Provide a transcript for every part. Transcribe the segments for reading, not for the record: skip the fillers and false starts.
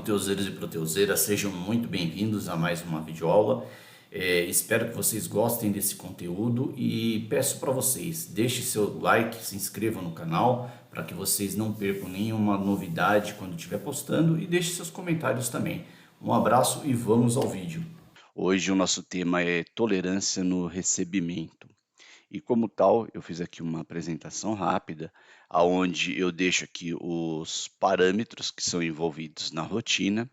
proteuseiros e proteuseiras, sejam muito bem-vindos a mais uma videoaula. Espero que vocês gostem desse conteúdo e peço para vocês, deixe seu like, se inscrevam no canal para que vocês não percam nenhuma novidade quando estiver postando e deixe seus comentários também. Um abraço e vamos ao vídeo. Hoje o nosso tema é tolerância no recebimento. E como tal, eu fiz aqui uma apresentação rápida, aonde eu deixo aqui os parâmetros que são envolvidos na rotina.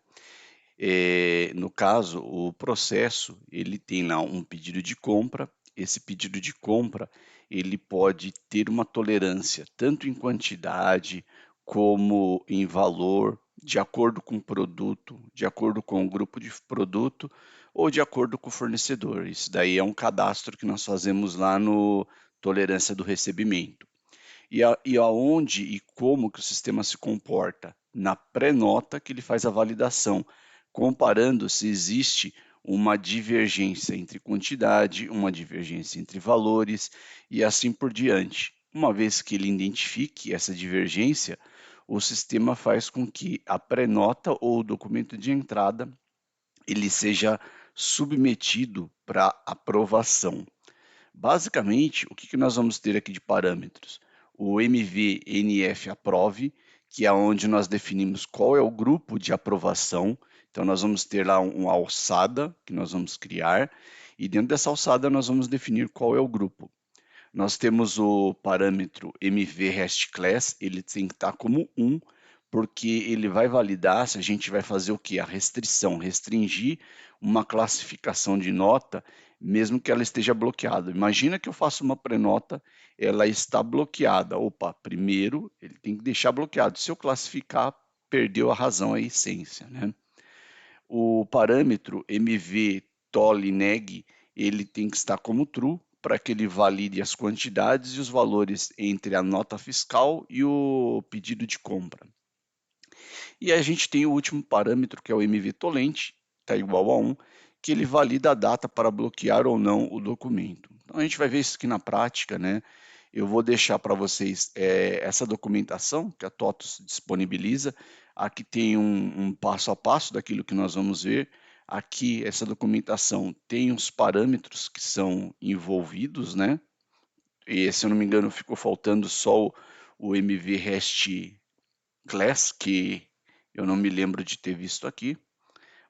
No caso, o processo, ele tem lá um pedido de compra. Esse pedido de compra, ele pode ter uma tolerância tanto em quantidade como em valor, de acordo com o produto, de acordo com o grupo de produto ou de acordo com o fornecedor. Isso daí é um cadastro que nós fazemos lá no tolerância do recebimento. E aonde e como que o sistema se comporta? Na pré-nota que ele faz a validação, comparando se existe uma divergência entre quantidade, uma divergência entre valores e assim por diante. Uma vez que ele identifique essa divergência, o sistema faz com que a pré-nota ou o documento de entrada ele seja submetido para aprovação. Basicamente, o que nós vamos ter aqui de parâmetros? O MV-NF Aprove, que é onde nós definimos qual é o grupo de aprovação. Então, nós vamos ter lá uma alçada que nós vamos criar, e dentro dessa alçada nós vamos definir qual é o grupo. Nós temos o parâmetro MV REST Class, ele tem que estar como 1, porque ele vai validar se a gente vai fazer o que? A restrição, restringir uma classificação de nota, mesmo que ela esteja bloqueada. Imagina que eu faço uma pré-nota, ela está bloqueada. Opa, primeiro ele tem que deixar bloqueado. Se eu classificar, perdeu a razão, a essência, né? O parâmetro MV tolineg, ele tem que estar como true, para que ele valide as quantidades e os valores entre a nota fiscal e o pedido de compra. E a gente tem o último parâmetro, que é o MV-Tolente, está igual a 1, que ele valida a data para bloquear ou não o documento. Então a gente vai ver isso aqui na prática, né? Eu vou deixar para vocês essa documentação que a TOTUS disponibiliza. Aqui tem um passo a passo daquilo que nós vamos ver. Aqui, essa documentação tem os parâmetros que são envolvidos, né? E, se eu não me engano, ficou faltando só o MV REST Class, que eu não me lembro de ter visto aqui.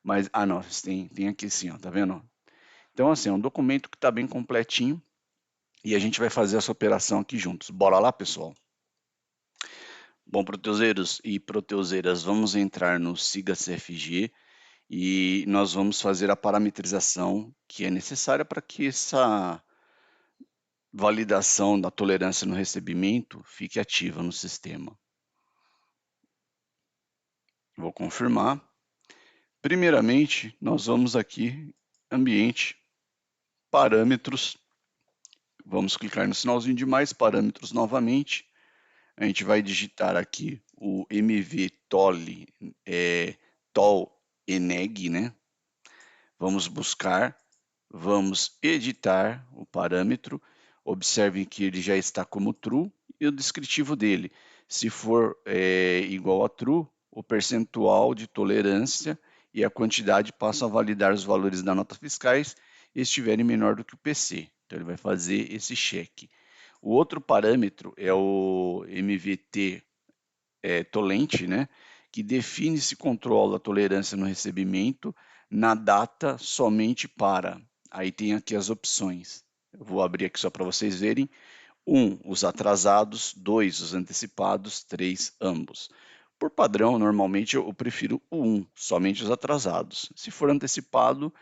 Mas, não, tem aqui sim, ó, tá vendo? Então, assim, é um documento que está bem completinho e a gente vai fazer essa operação aqui juntos. Bora lá, pessoal? Bom, proteuseiros e proteuseiras, vamos entrar no Siga CFG e nós vamos fazer a parametrização que é necessária para que essa validação da tolerância no recebimento fique ativa no sistema. Vou confirmar. Primeiramente, nós vamos aqui, ambiente, parâmetros. Vamos clicar no sinalzinho de mais parâmetros novamente. A gente vai digitar aqui o MV toleneg, né? Vamos buscar, vamos editar o parâmetro. Observem que ele já está como true e o descritivo dele. Se for igual a true, o percentual de tolerância e a quantidade passam a validar os valores da nota fiscais e estiverem menor do que o PC. Então ele vai fazer esse check. O outro parâmetro é o MVT tolente, né, que define se controla a tolerância no recebimento na data somente para. Aí tem aqui as opções. Eu vou abrir aqui só para vocês verem. 1, os atrasados. 2, os antecipados. 3, ambos. Por padrão, normalmente eu prefiro o 1, somente os atrasados. Se for antecipado,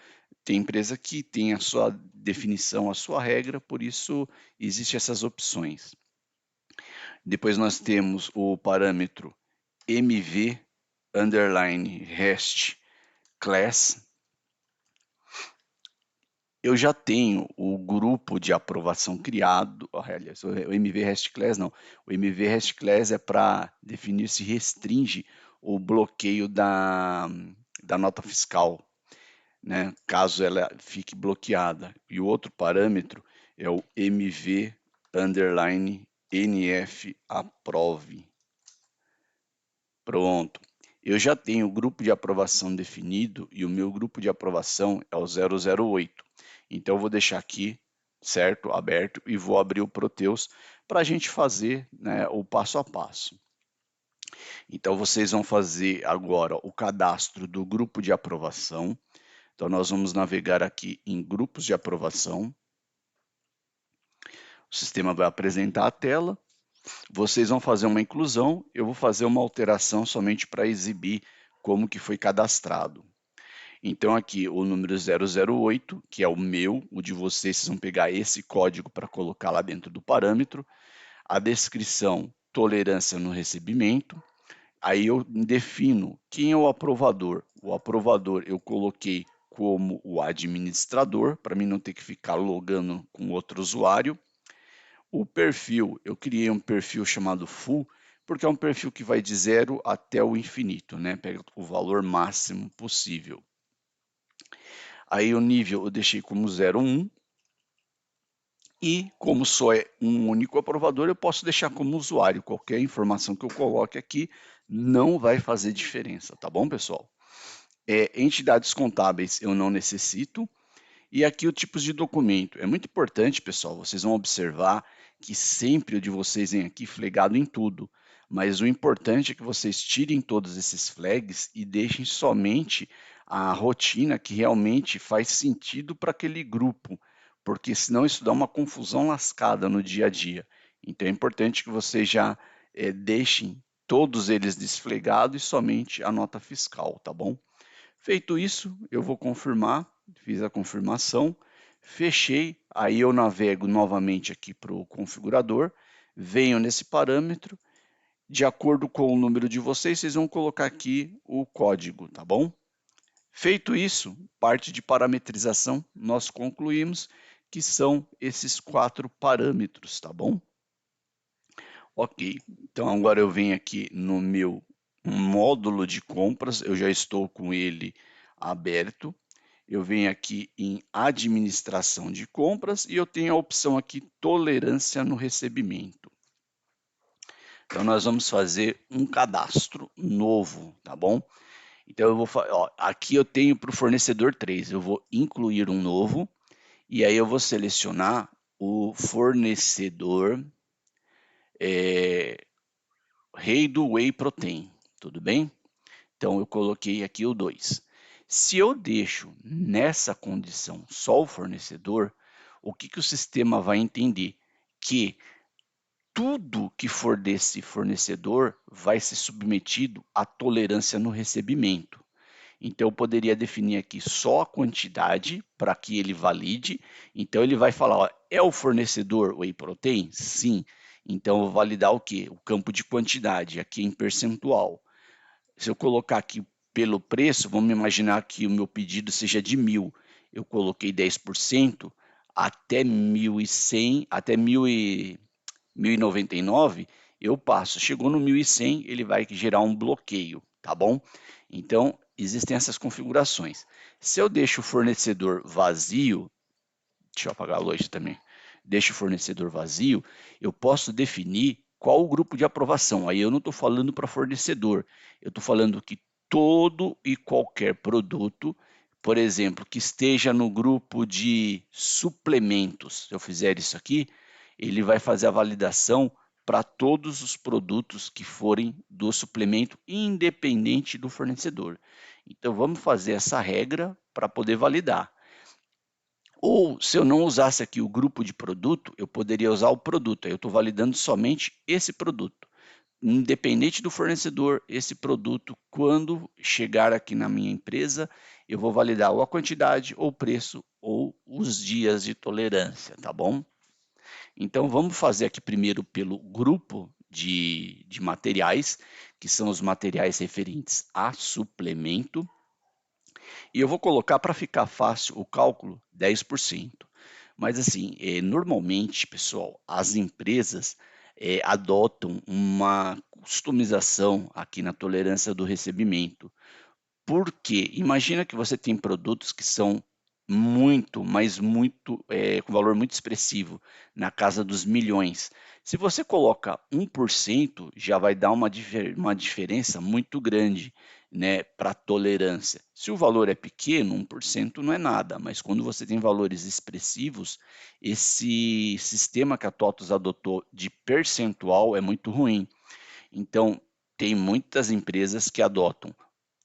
tem empresa que tem a sua definição, a sua regra, por isso existem essas opções. Depois nós temos o parâmetro MV underline REST class. Eu já tenho o grupo de aprovação criado, aliás, o MV REST class não, o MV REST class é para definir se restringe o bloqueio da nota fiscal, né, caso ela fique bloqueada. E o outro parâmetro é o MV underline NF aprove. Pronto. Eu já tenho o grupo de aprovação definido e o meu grupo de aprovação é o 008. Então, eu vou deixar aqui, certo, aberto, e vou abrir o Proteus para a gente fazer, né, o passo a passo. Então, vocês vão fazer agora o cadastro do grupo de aprovação. Então, nós vamos navegar aqui em grupos de aprovação. O sistema vai apresentar a tela. Vocês vão fazer uma inclusão, eu vou fazer uma alteração somente para exibir como que foi cadastrado. Então aqui o número 008, que é o meu, o de vocês vão pegar esse código para colocar lá dentro do parâmetro. A descrição, tolerância no recebimento. Aí eu defino quem é o aprovador. O aprovador eu coloquei como o administrador, para mim não ter que ficar logando com outro usuário. O perfil, eu criei um perfil chamado full, porque é um perfil que vai de 0 até o infinito, né? Pega o valor máximo possível. Aí o nível eu deixei como 01. E como só é um único aprovador, eu posso deixar como usuário. Qualquer informação que eu coloque aqui não vai fazer diferença, tá bom, pessoal? Entidades contábeis eu não necessito. E aqui o tipos de documento. É muito importante, pessoal, vocês vão observar que sempre o de vocês vem aqui flegado em tudo. Mas o importante é que vocês tirem todos esses flags e deixem somente a rotina que realmente faz sentido para aquele grupo, porque senão isso dá uma confusão lascada no dia a dia. Então é importante que vocês já deixem todos eles desflegados e somente a nota fiscal, tá bom? Feito isso, eu vou confirmar, fiz a confirmação, fechei, aí eu navego novamente aqui para o configurador, venho nesse parâmetro, de acordo com o número de vocês, vocês vão colocar aqui o código, tá bom? Feito isso, parte de parametrização, nós concluímos que são esses 4 parâmetros, tá bom? Ok, então agora eu venho aqui no meu módulo de compras, eu já estou com ele aberto. Eu venho aqui em administração de compras e eu tenho a opção aqui tolerância no recebimento. Então nós vamos fazer um cadastro novo, tá bom? Então eu vou, aqui eu tenho para o fornecedor 3, eu vou incluir um novo e aí eu vou selecionar o fornecedor rei do whey protein, tudo bem? Então eu coloquei aqui o 2. Se eu deixo nessa condição só o fornecedor, o que o sistema vai entender? Que tudo que for desse fornecedor vai ser submetido à tolerância no recebimento. Então eu poderia definir aqui só a quantidade para que ele valide. Então ele vai falar, ó, é o fornecedor whey protein? Sim. Então eu vou validar o quê? O campo de quantidade, aqui em percentual. Se eu colocar aqui pelo preço, vamos imaginar que o meu pedido seja de 1.000. Eu coloquei 10% até 1.100, até 1.099, eu passo. Chegou no 1.100, ele vai gerar um bloqueio, tá bom? Então, existem essas configurações. Se eu deixo o fornecedor vazio, deixa eu apagar a luz também, deixo o fornecedor vazio, eu posso definir qual o grupo de aprovação. Aí eu não estou falando para fornecedor, eu estou falando que todo e qualquer produto, por exemplo, que esteja no grupo de suplementos, se eu fizer isso aqui, ele vai fazer a validação para todos os produtos que forem do suplemento, independente do fornecedor. Então vamos fazer essa regra para poder validar. Ou, se eu não usasse aqui o grupo de produto, eu poderia usar o produto. Aí eu estou validando somente esse produto. Independente do fornecedor, esse produto, quando chegar aqui na minha empresa, eu vou validar ou a quantidade, ou o preço, ou os dias de tolerância, tá bom? Então, vamos fazer aqui primeiro pelo grupo de materiais, que são os materiais referentes a suplemento. E eu vou colocar para ficar fácil o cálculo 10%. Mas assim, normalmente, pessoal, as empresas adotam uma customização aqui na tolerância do recebimento. Porque imagina que você tem produtos que são muito, mas muito, com valor muito expressivo, na casa dos milhões. Se você coloca 1%, já vai dar uma diferença muito grande, né, para tolerância. Se o valor é pequeno, 1% não é nada, mas quando você tem valores expressivos, esse sistema que a TOTUS adotou de percentual é muito ruim. Então, tem muitas empresas que adotam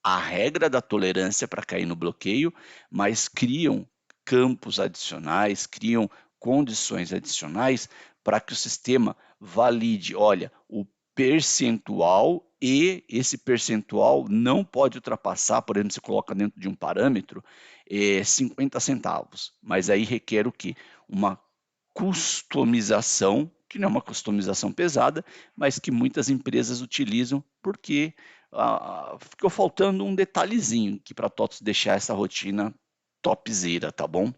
a regra da tolerância para cair no bloqueio, mas criam campos adicionais, criam condições adicionais para que o sistema valide, olha, o percentual, e esse percentual não pode ultrapassar, por exemplo, você coloca dentro de um parâmetro 50 centavos, mas aí requer o quê? Uma customização, que não é uma customização pesada, mas que muitas empresas utilizam porque ficou faltando um detalhezinho que para TOTOS deixar essa rotina topzera, tá bom?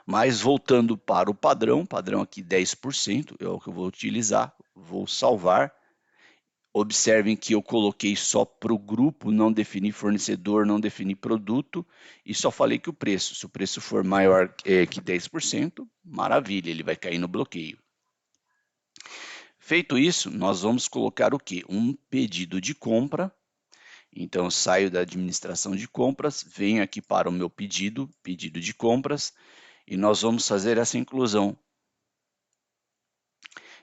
Mas voltando para o padrão aqui 10% é o que eu vou utilizar, vou salvar. Observem que eu coloquei só para o grupo, não defini fornecedor, não defini produto e só falei que o preço. Se o preço for maior que 10%, maravilha, ele vai cair no bloqueio. Feito isso, nós vamos colocar o quê? Um pedido de compra. Então, eu saio da administração de compras, venho aqui para o meu pedido de compras, e nós vamos fazer essa inclusão.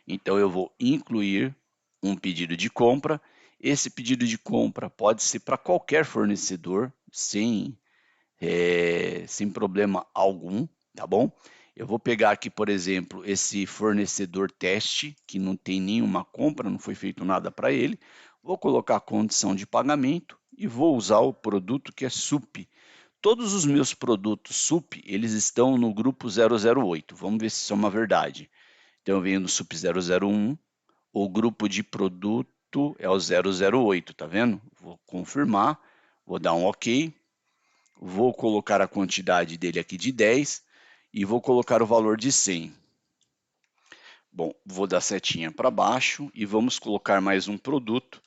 Então, eu vou incluir um pedido de compra. Esse pedido de compra pode ser para qualquer fornecedor, sem problema algum, tá bom? Eu vou pegar aqui, por exemplo, esse fornecedor teste, que não tem nenhuma compra, não foi feito nada para ele. Vou colocar a condição de pagamento e vou usar o produto que é SUP. Todos os meus produtos SUP, eles estão no grupo 008. Vamos ver se isso é uma verdade. Então, eu venho no SUP 001, o grupo de produto é o 008, tá vendo? Vou confirmar, vou dar um OK, vou colocar a quantidade dele aqui de 10 e vou colocar o valor de 100. Bom, vou dar setinha para baixo e vamos colocar mais um produto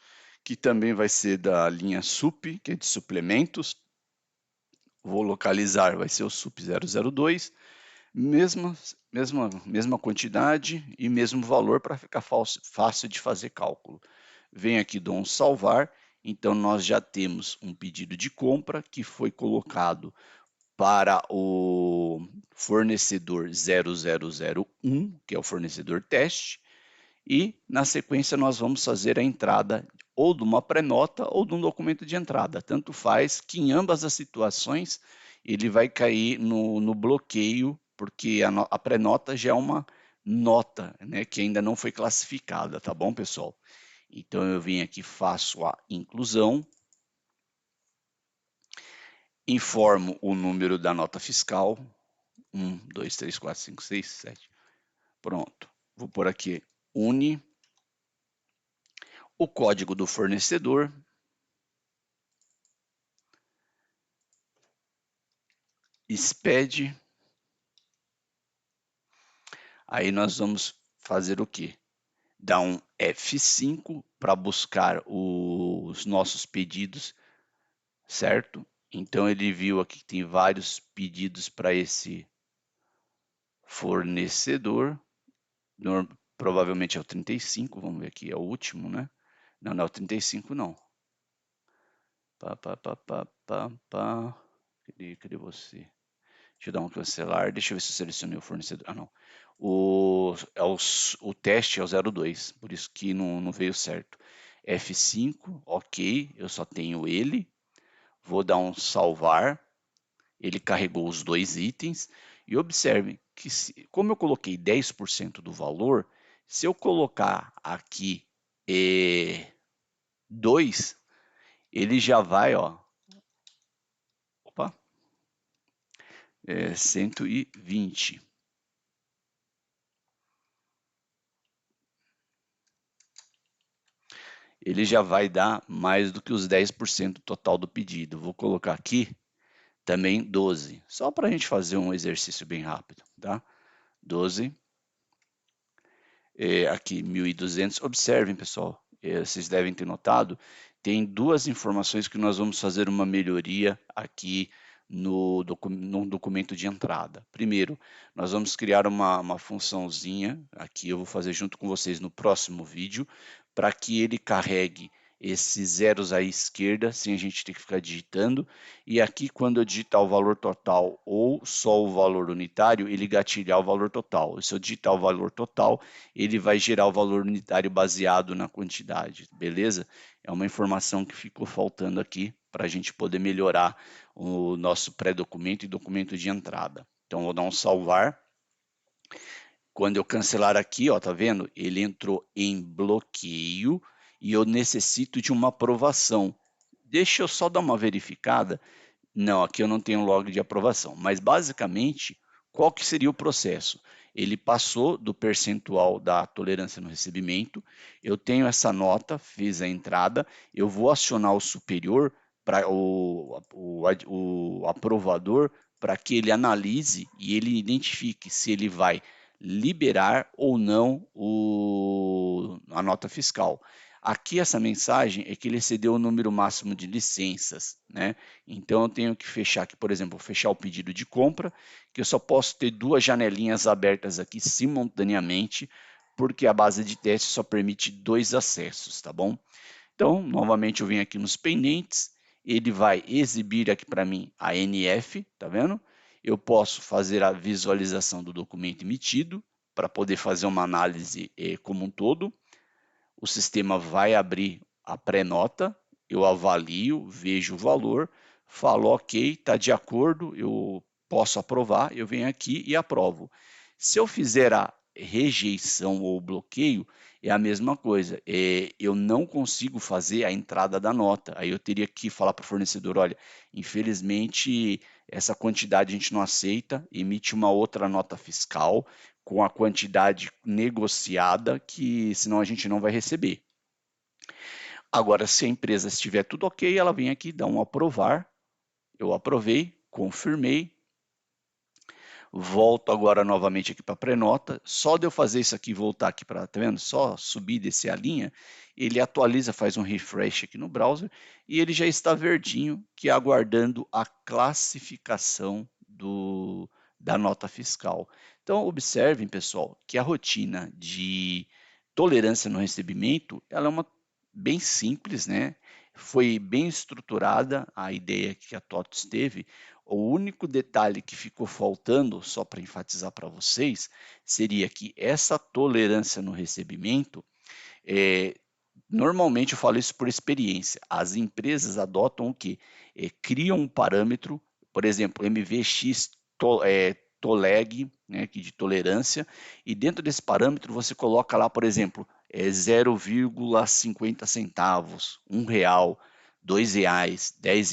que também vai ser da linha SUP, que é de suplementos. Vou localizar, vai ser o SUP 002, mesma quantidade e mesmo valor para ficar fácil de fazer cálculo. Venho aqui, dou um salvar, então nós já temos um pedido de compra que foi colocado para o fornecedor 0001, que é o fornecedor teste, e na sequência nós vamos fazer a entrada ou de uma pré-nota ou de um documento de entrada. Tanto faz que em ambas as situações ele vai cair no bloqueio, porque a pré-nota já é uma nota, né, que ainda não foi classificada, tá bom, pessoal? Então eu venho aqui, faço a inclusão, informo o número da nota fiscal, 1, 2, 3, 4, 5, 6, 7. Pronto. Vou pôr aqui UNI, o código do fornecedor, SPED. Aí nós vamos fazer o quê? Dar um F5 para buscar os nossos pedidos, certo? Então ele viu aqui que tem vários pedidos para esse fornecedor. Provavelmente é o 35, vamos ver aqui, é o último, né? Não, não é o 35 não. Cadê você? Deixa eu dar um cancelar, deixa eu ver se eu selecionei o fornecedor. Ah, não. O teste é o 02, por isso que não veio certo. F5, ok, eu só tenho ele. Vou dar um salvar. Ele carregou os dois itens. E observem que, como eu coloquei 10% do valor, se eu colocar aqui 2, ele já vai, ó. Opa! 120. Ele já vai dar mais do que os 10% total do pedido. Vou colocar aqui também 12, só para a gente fazer um exercício bem rápido, tá? 12, aqui 1.200. Observem, pessoal, vocês devem ter notado, tem duas informações que nós vamos fazer uma melhoria aqui no documento de entrada. Primeiro, nós vamos criar uma funçãozinha, aqui eu vou fazer junto com vocês no próximo vídeo, para que ele carregue esses zeros à esquerda, sem a gente ter que ficar digitando, e aqui quando eu digitar o valor total ou só o valor unitário, ele gatilhar o valor total. E se eu digitar o valor total, ele vai gerar o valor unitário baseado na quantidade, beleza? É uma informação que ficou faltando aqui para a gente poder melhorar o nosso pré-documento e documento de entrada. Então, vou dar um salvar. Quando eu cancelar aqui, ó, tá vendo? Ele entrou em bloqueio e eu necessito de uma aprovação. Deixa eu só dar uma verificada. Não, aqui eu não tenho log de aprovação, mas basicamente, qual que seria o processo? Ele passou do percentual da tolerância no recebimento, eu tenho essa nota, fiz a entrada, eu vou acionar o superior, para o aprovador, para que ele analise e ele identifique se ele vai liberar ou não a nota fiscal. Aqui essa mensagem é que ele excedeu o número máximo de licenças, né? Então eu tenho que fechar aqui, por exemplo, fechar o pedido de compra, que eu só posso ter duas janelinhas abertas aqui simultaneamente, porque a base de teste só permite 2 acessos, tá bom? Então, novamente eu venho aqui nos pendentes, ele vai exibir aqui para mim a NF, tá vendo? Eu posso fazer a visualização do documento emitido, para poder fazer uma análise como um todo. O sistema vai abrir a pré-nota, eu avalio, vejo o valor, falo ok, está de acordo, eu posso aprovar, eu venho aqui e aprovo. Se eu fizer a rejeição ou bloqueio, é a mesma coisa, eu não consigo fazer a entrada da nota, aí eu teria que falar para o fornecedor, olha, infelizmente essa quantidade a gente não aceita, emite uma outra nota fiscal, com a quantidade negociada, que senão a gente não vai receber. Agora, se a empresa estiver tudo ok, ela vem aqui, dá um aprovar, eu aprovei, confirmei, volto agora novamente aqui para a pré-nota, só de eu fazer isso aqui e voltar aqui para, tá vendo? Só subir e descer a linha, ele atualiza, faz um refresh aqui no browser e ele já está verdinho, que é aguardando a classificação da nota fiscal. Então, observem, pessoal, que a rotina de tolerância no recebimento, ela é uma bem simples, né? Foi bem estruturada a ideia que a TOTOS teve. O único detalhe que ficou faltando, só para enfatizar para vocês, seria que essa tolerância no recebimento, normalmente eu falo isso por experiência, as empresas adotam o quê? Criam um parâmetro, por exemplo, MVX TOLEG, né, aqui de tolerância, e dentro desse parâmetro você coloca lá, por exemplo, 0,50 centavos, R$ 1, R$ 2, R$ 10,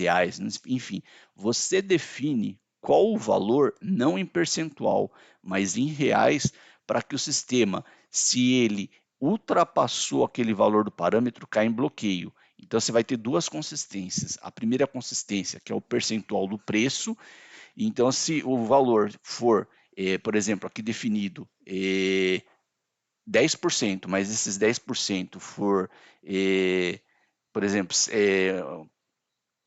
enfim, você define qual o valor, não em percentual, mas em reais, para que o sistema, se ele ultrapassou aquele valor do parâmetro, cai em bloqueio. Então você vai ter duas consistências. A primeira consistência, que é o percentual do preço. Então, se o valor for, por exemplo, aqui definido 10%, mas esses 10% for, por exemplo, R$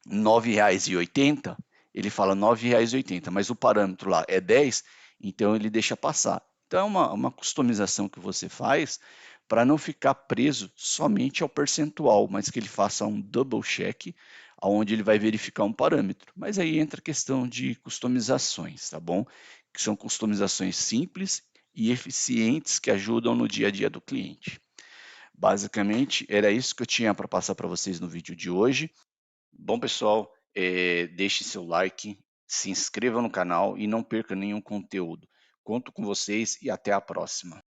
9,80, ele fala R$ 9,80, mas o parâmetro lá é 10, então ele deixa passar. Então é uma customização que você faz para não ficar preso somente ao percentual, mas que ele faça um double check, onde ele vai verificar um parâmetro. Mas aí entra a questão de customizações, tá bom? Que são customizações simples e eficientes que ajudam no dia a dia do cliente. Basicamente, era isso que eu tinha para passar para vocês no vídeo de hoje. Bom, pessoal, deixe seu like, se inscreva no canal e não perca nenhum conteúdo. Conto com vocês e até a próxima.